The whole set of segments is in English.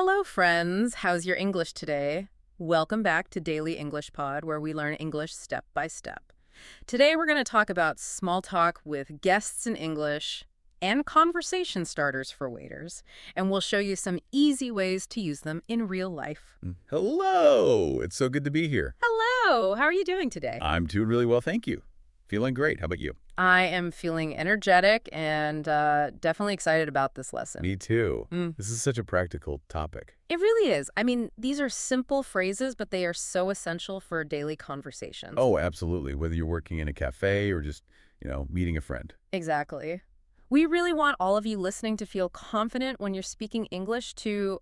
Hello, friends. How's your English today? Welcome back to Daily English Pod, where we learn English step by step. Today, we're going to talk about small talk with guests in English and conversation starters for waiters, and we'll show you some easy ways to use them in real life. Hello! It's so good to be here. Hello! How are you doing today? I'm doing really well, thank you. Feeling great. How about you? I am feeling energetic and definitely excited about this lesson. Me too. This is such a practical topic. It really is. I mean, these are simple phrases, but they are so essential for daily conversations. Oh, absolutely. Whether you're working in a cafe or just, meeting a friend. Exactly. We really want all of you listening to feel confident when you're speaking English to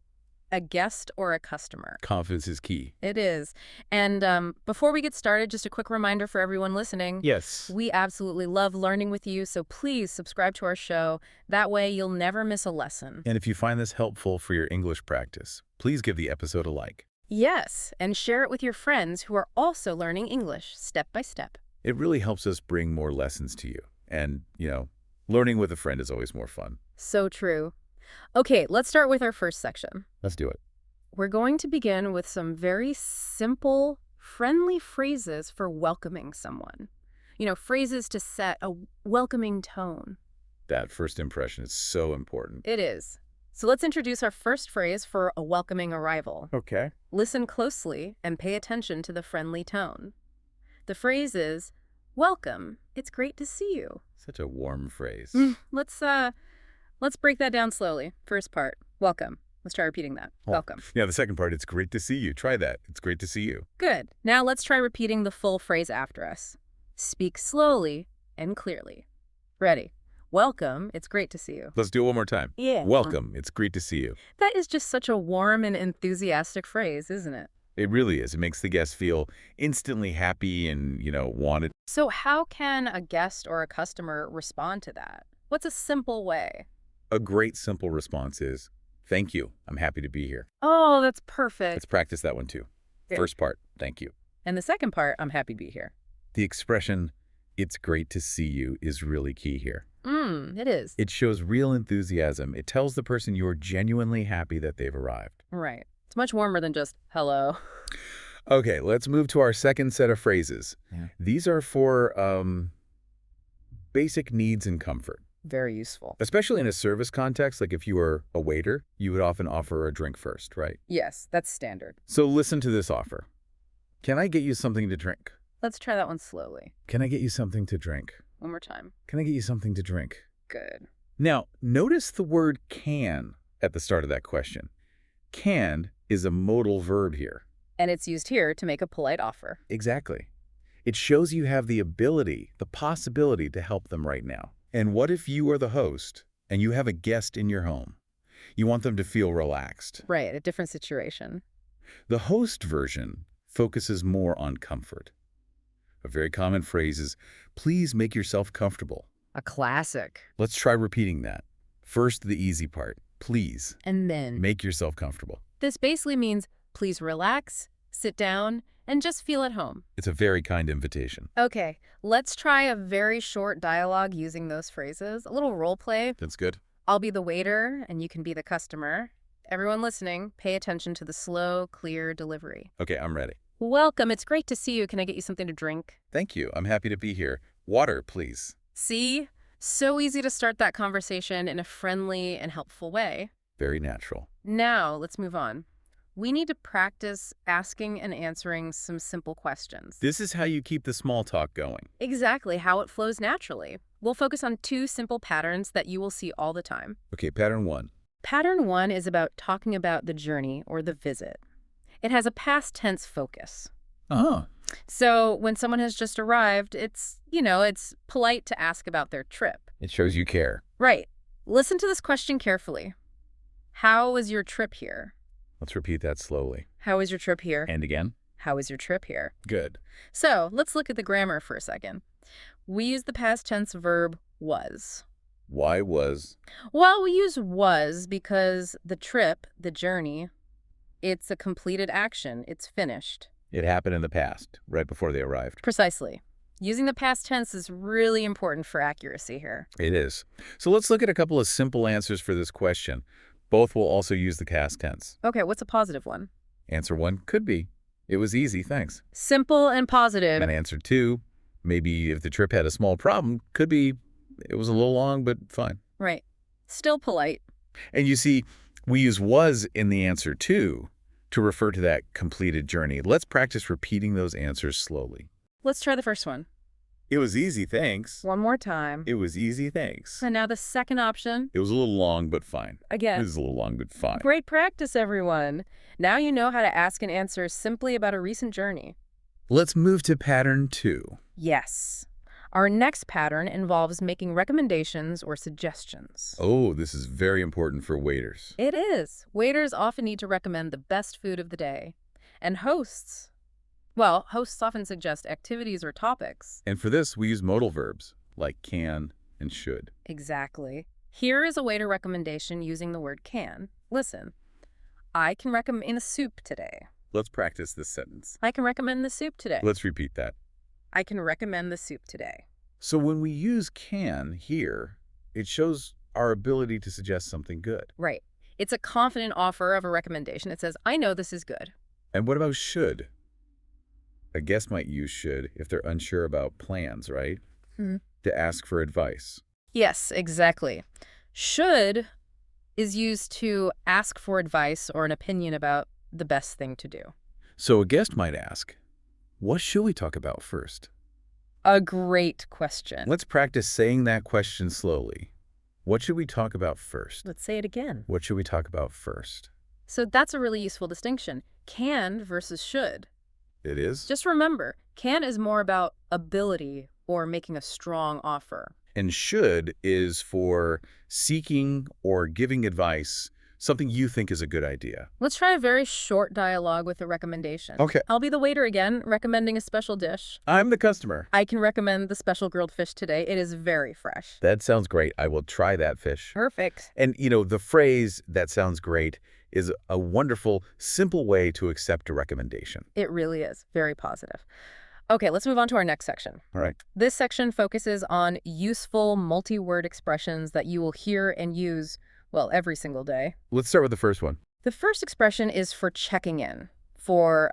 a guest or a customer. Confidence is key. It is. And before we get started, just a quick reminder for everyone listening. Yes. We absolutely love learning with you, so please subscribe to our show. That way you'll never miss a lesson. And if you find this helpful for your English practice, please give the episode a like. Yes, and share it with your friends who are also learning English step by step. It really helps us bring more lessons to you. And, learning with a friend is always more fun. So true. Okay, let's start with our first section. Let's do it. We're going to begin with some very simple, friendly phrases for welcoming someone. Phrases to set a welcoming tone. That first impression is so important. It is. So let's introduce our first phrase for a welcoming arrival. Okay. Listen closely and pay attention to the friendly tone. The phrase is, "Welcome. It's great to see you." Such a warm phrase. Let's break that down slowly. First part, welcome. Let's try repeating that. Oh, Welcome. Yeah, the second part, it's great to see you. Try that. It's great to see you. Good. Now let's try repeating the full phrase after us. Speak slowly and clearly. Ready? Welcome. It's great to see you. Let's do it one more time. Yeah. Welcome. It's great to see you. That is just such a warm and enthusiastic phrase, isn't it? It really is. It makes the guest feel instantly happy and, wanted. So how can a guest or a customer respond to that? What's a simple way? A great simple response is, thank you. I'm happy to be here. Oh, that's perfect. Let's practice that one too. Good. First part, thank you. And the second part, I'm happy to be here. The expression, it's great to see you, is really key here. It is. It shows real enthusiasm. It tells the person you're genuinely happy that they've arrived. Right. It's much warmer than just hello. Okay, let's move to our second set of phrases. Yeah. These are for basic needs and comfort. Very useful. Especially in a service context, like if you were a waiter, you would often offer a drink first, right? Yes, that's standard. So listen to this offer. Can I get you something to drink? Let's try that one slowly. Can I get you something to drink? One more time. Can I get you something to drink? Good. Now, notice the word can at the start of that question. Can is a modal verb here. And it's used here to make a polite offer. Exactly. It shows you have the ability, the possibility to help them right now. And what if you are the host and you have a guest in your home? You want them to feel relaxed. Right, a different situation. The host version focuses more on comfort. A very common phrase is, please make yourself comfortable. A classic. Let's try repeating that. First, the easy part. Please And then make yourself comfortable. this basically means please relax, sit down, and just feel at home. It's a very kind invitation. Okay, let's try a very short dialogue using those phrases. A little role play. That's good. I'll be the waiter and you can be the customer. Everyone listening, pay attention to the slow, clear delivery. Okay, I'm ready. Welcome. It's great to see you. Can I get you something to drink? Thank you. I'm happy to be here. Water, please. See? So easy to start that conversation in a friendly and helpful way. Very natural. Now, let's move on. We need to practice asking and answering some simple questions. This is how you keep the small talk going. Exactly how it flows naturally. We'll focus on two simple patterns that you will see all the time. Okay, pattern one. Pattern one is about talking about the journey or the visit. It has a past tense focus. Uh-huh. So when someone has just arrived, it's polite to ask about their trip. It shows you care. Right. Listen to this question carefully. How was your trip here? Let's repeat that slowly. How was your trip here? And again. How was your trip here? Good. So let's look at the grammar for a second. We use the past tense verb was. Why was? Well, we use was because the trip, the journey, it's a completed action. It's finished. It happened in the past, right before they arrived. Precisely. Using the past tense is really important for accuracy here. It is. So let's look at a couple of simple answers for this question. Both will also use the past tense. Okay, what's a positive one? Answer 1 could be, it was easy, thanks. Simple and positive. And answer 2, maybe if the trip had a small problem, could be, it was a little long, but fine. Right. Still polite. And you see, we use was in the answer 2 to refer to that completed journey. Let's practice repeating those answers slowly. Let's try the first one. It was easy, thanks. One more time. It was easy, thanks. And now the second option. It was a little long, but fine. It Again. was a little long, but fine. Great practice, everyone. Now you know how to ask and answer simply about a recent journey. Let's move to pattern 2. Yes. Our next pattern involves making recommendations or suggestions. Oh, this is very important for waiters. It is. Waiters often need to recommend the best food of the day. And hosts often suggest activities or topics. And for this, we use modal verbs like can and should. Exactly. Here is a waiter recommendation using the word can. Listen. I can recommend a soup today. Let's practice this sentence. I can recommend the soup today. Let's repeat that. I can recommend the soup today. So when we use can here, it shows our ability to suggest something good. Right. It's a confident offer of a recommendation. It says, I know this is good. And what about should? A guest might use should if they're unsure about plans, right? To ask for advice. Yes, exactly. Should is used to ask for advice or an opinion about the best thing to do. So a guest might ask, what should we talk about first? A great question. Let's practice saying that question slowly. What should we talk about first? Let's say it again. What should we talk about first? So that's a really useful distinction. Can versus should. It is? Just remember, can is more about ability or making a strong offer. And should is for seeking or giving advice, something you think is a good idea. Let's try a very short dialogue with a recommendation. Okay. I'll be the waiter again, recommending a special dish. I'm the customer. I can recommend the special grilled fish today. It is very fresh. That sounds great. I will try that fish. Perfect. And, the phrase, that sounds great, is a wonderful, simple way to accept a recommendation. It really is. Very positive. Okay, let's move on to our next section. All right. This section focuses on useful multi-word expressions that you will hear and use, every single day. Let's start with the first one. The first expression is for checking in, for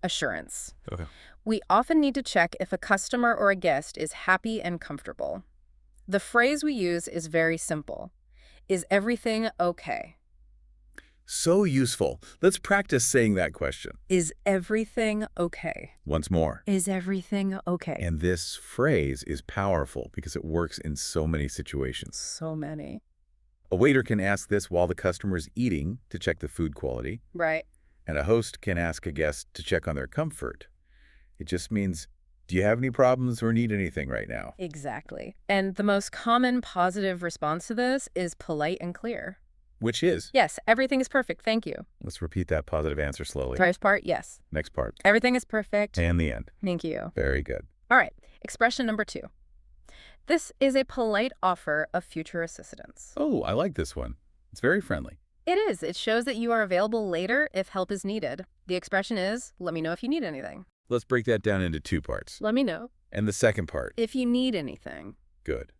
assurance. Okay. We often need to check if a customer or a guest is happy and comfortable. The phrase we use is very simple. Is everything okay? So useful. Let's practice saying that question. Is everything okay? Once more. Is everything okay? And this phrase is powerful because it works in so many situations. So many. A waiter can ask this while the customer is eating to check the food quality. Right. And a host can ask a guest to check on their comfort. It just means, do you have any problems or need anything right now? Exactly. And the most common positive response to this is polite and clear. Which is? Yes, everything is perfect. Thank you. Let's repeat that positive answer slowly. First part, yes. Next part. Everything is perfect. And the end. Thank you. Very good. All right. Expression number 2. This is a polite offer of future assistance. Oh, I like this one. It's very friendly. It is. It shows that you are available later if help is needed. The expression is, let me know if you need anything. Let's break that down into 2 parts. Let me know. And the second part. If you need anything. Good.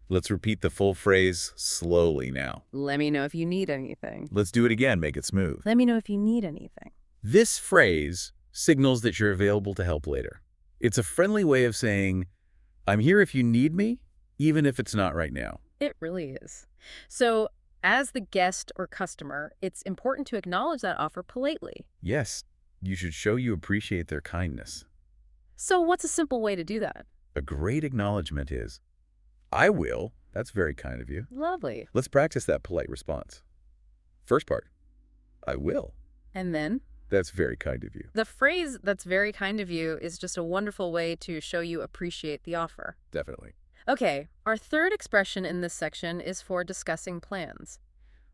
Let's repeat the full phrase slowly now. Let me know if you need anything. Let's do it again. Make it smooth. Let me know if you need anything. This phrase signals that you're available to help later. It's a friendly way of saying, I'm here if you need me, even if it's not right now. It really is. So, as the guest or customer, it's important to acknowledge that offer politely. Yes, you should show you appreciate their kindness. So, what's a simple way to do that? A great acknowledgement is, I will. That's very kind of you. Lovely. Let's practice that polite response. First part, I will. And then? That's very kind of you. The phrase, that's very kind of you, is just a wonderful way to show you appreciate the offer. Definitely. Okay, our third expression in this section is for discussing plans.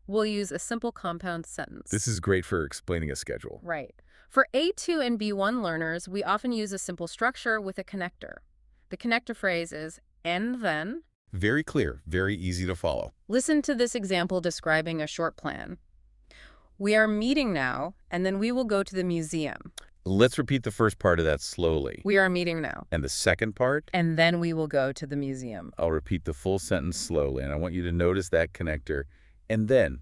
We'll use a simple compound sentence. This is great for explaining a schedule. Right. For A2 and B1 learners, we often use a simple structure with a connector. The connector phrase is, and then. Very clear, very easy to follow. Listen to this example describing a short plan. We are meeting now, and then we will go to the museum. Let's repeat the first part of that slowly. We are meeting now. And the second part? And then we will go to the museum. I'll repeat the full sentence slowly, and I want you to notice that connector. And then.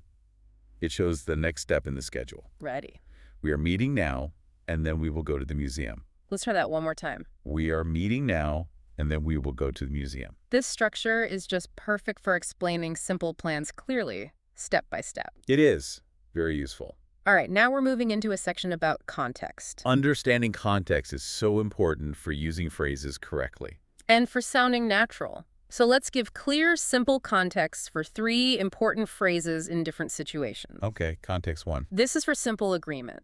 It shows the next step in the schedule. Ready. We are meeting now, and then we will go to the museum. Let's try that one more time. We are meeting now, and then we will go to the museum. This structure is just perfect for explaining simple plans clearly, step by step. It is very useful. All right, now we're moving into a section about context. Understanding context is so important for using phrases correctly. And for sounding natural. So let's give clear, simple context for 3 important phrases in different situations. Okay, context 1. This is for simple agreement.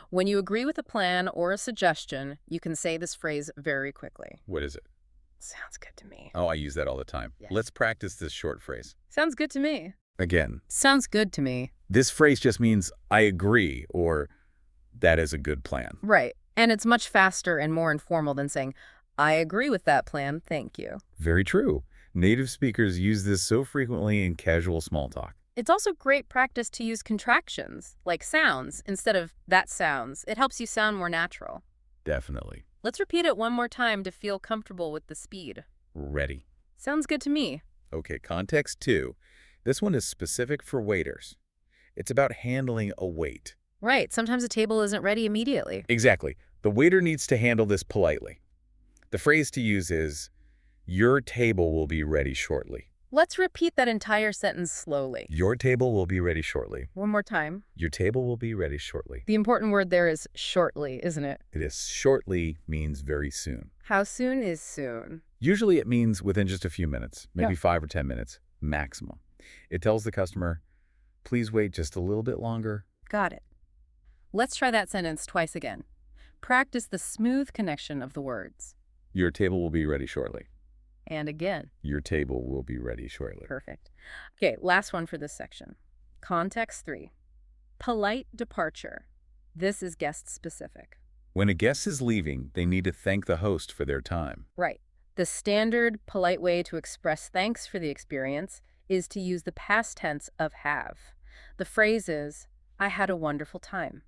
When you agree with a plan or a suggestion, you can say this phrase very quickly. What is it? Sounds good to me. Oh, I use that all the time. Yes. Let's practice this short phrase. Sounds good to me. Again, Sounds good to me. this phrase just means I agree or that is a good plan. Right. And it's much faster and more informal than saying, I agree with that plan, thank you. Very true. Native speakers use this so frequently in casual small talk. It's also great practice to use contractions, like sounds, instead of that sounds. It helps you sound more natural. Definitely. Let's repeat it one more time to feel comfortable with the speed. Ready. Sounds good to me. Okay, context 2. This one is specific for waiters. It's about handling a wait. Right, sometimes a table isn't ready immediately. Exactly. The waiter needs to handle this politely. The phrase to use is, your table will be ready shortly. Let's repeat that entire sentence slowly. Your table will be ready shortly. One more time. Your table will be ready shortly. The important word there is shortly, isn't it? It is shortly means very soon. How soon is soon? Usually it means within just a few minutes, maybe Yeah. 5 or 10 minutes, maximum. It tells the customer, please wait just a little bit longer. Got it. Let's try that sentence twice again. Practice the smooth connection of the words. Your table will be ready shortly. And again. Your table will be ready shortly. Perfect. Okay, last one for this section. Context 3. Polite departure. This is guest specific. When a guest is leaving, they need to thank the host for their time. Right. The standard polite way to express thanks for the experience is to use the past tense of have. The phrase is, I had a wonderful time.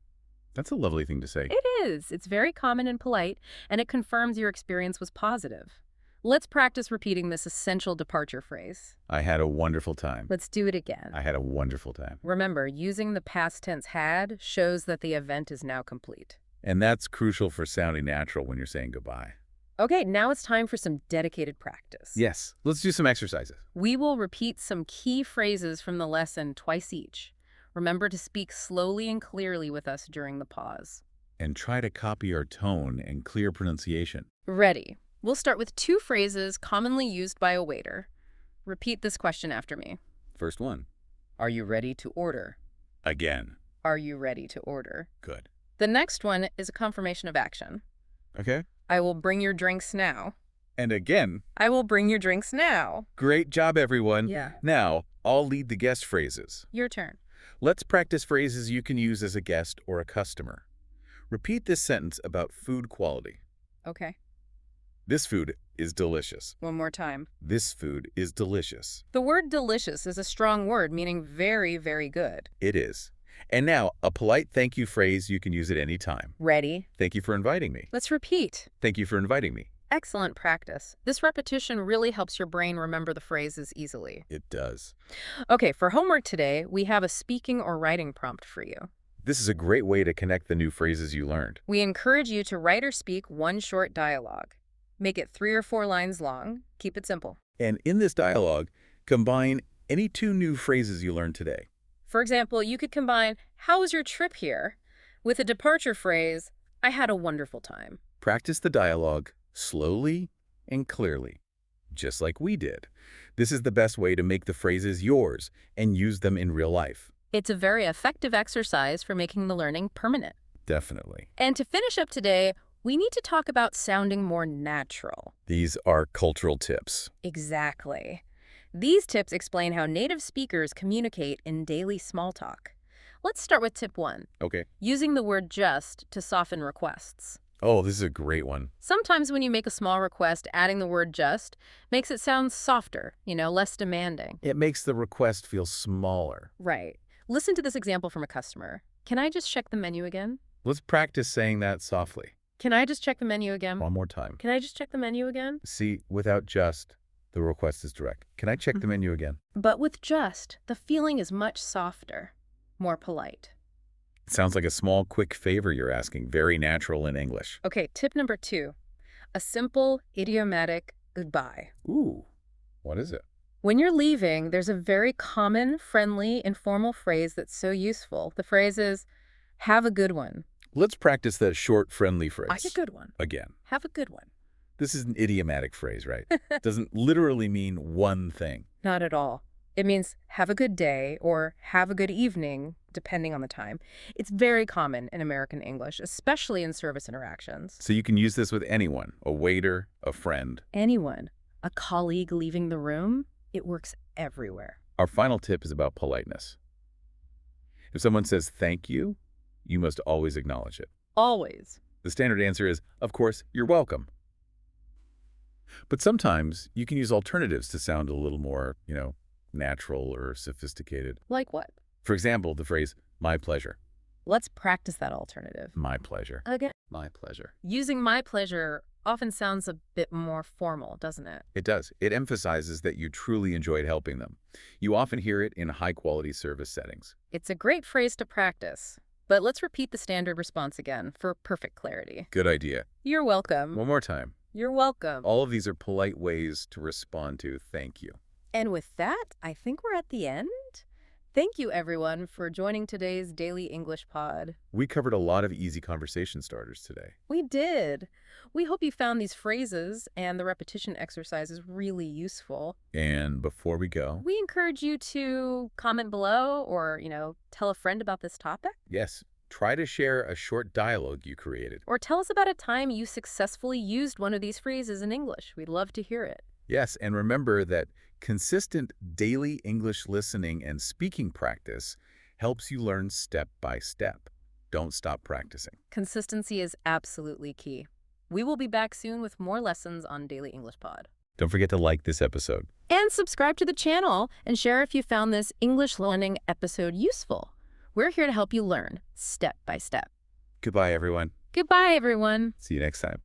That's a lovely thing to say. It is. It's very common and polite, and it confirms your experience was positive. Let's practice repeating this essential departure phrase. I had a wonderful time. Let's do it again. I had a wonderful time. Remember, using the past tense had shows that the event is now complete. And that's crucial for sounding natural when you're saying goodbye. Okay, now it's time for some dedicated practice. Yes, let's do some exercises. We will repeat some key phrases from the lesson twice each. Remember to speak slowly and clearly with us during the pause. And try to copy our tone and clear pronunciation. Ready. We'll start with 2 phrases commonly used by a waiter. Repeat this question after me. First one. Are you ready to order? Again. Are you ready to order? Good. The next one is a confirmation of action. Okay. I will bring your drinks now. And again. I will bring your drinks now. Great job, everyone. Yeah. Now, I'll lead the guest phrases. Your turn. Let's practice phrases you can use as a guest or a customer. Repeat this sentence about food quality. Okay. This food is delicious. One more time. This food is delicious. The word delicious is a strong word meaning very, very good. It is. And now, a polite thank you phrase you can use at any time. Ready? Thank you for inviting me. Let's repeat. Thank you for inviting me. Excellent practice. This repetition really helps your brain remember the phrases easily. It does. Okay, for homework today, we have a speaking or writing prompt for you. This is a great way to connect the new phrases you learned. We encourage you to write or speak one short dialogue. Make it 3 or 4 lines long. Keep it simple. And in this dialogue, combine any 2 new phrases you learned today. For example, you could combine, how was your trip here? With a departure phrase, I had a wonderful time. Practice the dialogue slowly and clearly, just like we did. This is the best way to make the phrases yours and use them in real life. It's a very effective exercise for making the learning permanent. Definitely. And to finish up today, we need to talk about sounding more natural. These are cultural tips. Exactly. These tips explain how native speakers communicate in daily small talk. Let's start with tip 1, Okay. using the word just to soften requests. Oh, this is a great one. Sometimes when you make a small request, adding the word just makes it sound softer, less demanding. It makes the request feel smaller. Right. Listen to this example from a customer. Can I just check the menu again? Let's practice saying that softly. Can I just check the menu again? One more time. Can I just check the menu again? See, without just, the request is direct. Can I check the menu again? But with just, the feeling is much softer. more polite. It sounds like a small, quick favor you're asking, very natural in English. Okay, tip number 2, a simple idiomatic goodbye. Ooh, what is it? When you're leaving, there's a very common, friendly, informal phrase that's so useful. The phrase is, have a good one. Let's practice that short, friendly Have a phrase. good one. Again. Have a good one. This is an idiomatic phrase, right? Doesn't literally mean one thing. Not at all. It means have a good day or have a good evening, depending on the time. It's very common in American English, especially in service interactions. So you can use this with anyone, a waiter, a friend. Anyone, a colleague leaving the room, it works everywhere. Our final tip is about politeness. If someone says thank you, you must always acknowledge it. Always. The standard answer is, of course, you're welcome. But sometimes you can use alternatives to sound a little more, natural or sophisticated. Like what? For example, the phrase, my pleasure. Let's practice that alternative. My pleasure. Again, My pleasure. using my pleasure often sounds a bit more formal, doesn't it? It does. It emphasizes that you truly enjoyed helping them. You often hear it in high-quality service settings. It's a great phrase to practice. But let's repeat the standard response again for perfect clarity. Good idea. You're welcome. One more time. You're welcome. All of these are polite ways to respond to thank you. And with that, I think we're at the end. Thank you, everyone, for joining today's Daily English Pod. We covered a lot of easy conversation starters today. We did. We hope you found these phrases and the repetition exercises really useful. And before we go, We encourage you to comment below or, tell a friend about this topic. yes, try to share a short dialogue you created. Or tell us about a time you successfully used one of these phrases in English. We'd love to hear it. Yes, and remember that consistent daily English listening and speaking practice helps you learn step by step. Don't stop practicing. Consistency is absolutely key. We will be back soon with more lessons on Daily English Pod. Don't forget to like this episode. And subscribe to the channel and share if you found this English learning episode useful. We're here to help you learn step by step. Goodbye, everyone. Goodbye, everyone. See you next time.